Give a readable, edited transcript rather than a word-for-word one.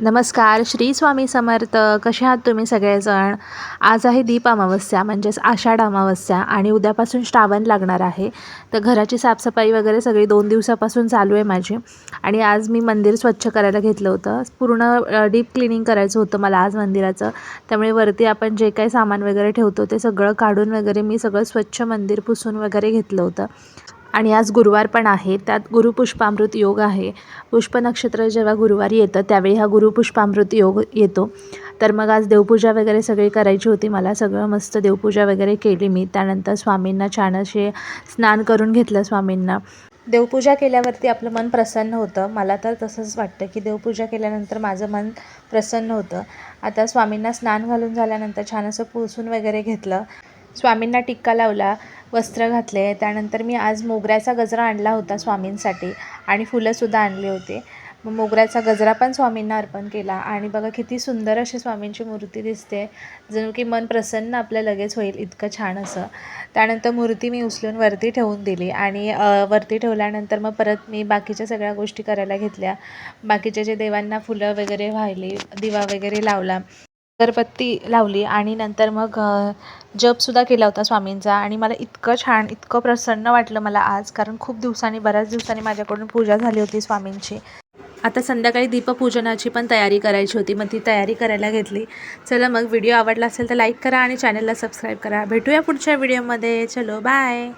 नमस्कार, श्री स्वामी समर्थ. कसे आहात तुम्ही सगळेजण? आज आहे दीप अमावस्या म्हणजेच आषाढ अमावस्या आणि उद्यापासून श्रावण लागणार आहे. तर घराची साफसफाई वगैरे सगळी 2 दिवसापासून चालू आहे माझी. आणि आज मी मंदिर स्वच्छ करायला घेतलं होतं. पूर्ण डीप क्लिनिंग करायचं होतं मला आज मंदिराचं. त्यामुळे वरती आपण जे काही सामान वगैरे ठेवतो ते सगळं काढून वगैरे मी सगळं स्वच्छ मंदिर पुसून वगैरे घेतलं होतं. आणि आज गुरुवार पण आहे, त्यात गुरुपुष्पामृत योग आहे. पुष्प नक्षत्र जेव्हा गुरुवारी येतं त्यावेळी हा गुरुपुष्पामृत योग येतो. तर मग आज देवपूजा वगैरे सगळी करायची होती मला. सगळं मस्त देवपूजा वगैरे केली मी. त्यानंतर स्वामींना छान असे स्नान करून घेतलं स्वामींना. देवपूजा केल्यावरती आपलं मन प्रसन्न होतं. मला तर तसंच वाटतं की देवपूजा केल्यानंतर माझं मन प्रसन्न होतं. आता स्वामींना स्नान घालून झाल्यानंतर छान असं पुसून वगैरे घेतलं. स्वामींना टिक्का लावला, वस्त्र घातले. त्यानंतर मी आज मोगऱ्याचा गजरा आणला होता स्वामींसाठी आणि फुलंसुद्धा आणली होती. मग मोगऱ्याचा गजरा पण स्वामींना अर्पण केला आणि बघा किती सुंदर अशी स्वामींची मूर्ती दिसते. जणू की मन प्रसन्न आपलं लगेच होईल इतकं छान असं. त्यानंतर मूर्ती मी उचलून वरती ठेवून दिली आणि वरती ठेवल्यानंतर मग परत मी बाकीच्या सगळ्या गोष्टी करायला घेतल्या. बाकीचे जे देवांना फुलं वगैरे वाहिली, दिवा वगैरे लावला, अगरबत्ती लावली आणि नंतर मग जपसुद्धा केला होता स्वामींचा. आणि मला इतकं छान, इतकं प्रसन्न वाटलं मला आज, कारण खूप दिवसांनी, बऱ्याच दिवसांनी माझ्याकडून पूजा झाली होती स्वामींची. आता संध्याकाळी दीपपूजनाची पण तयारी करायची होती, मग ती तयारी करायला घेतली. चला मग व्हिडिओ आवडला असेल तर लाईक करा आणि चॅनलला सबस्क्राईब करा. भेटूया पुढच्या व्हिडिओमध्ये. चलो बाय.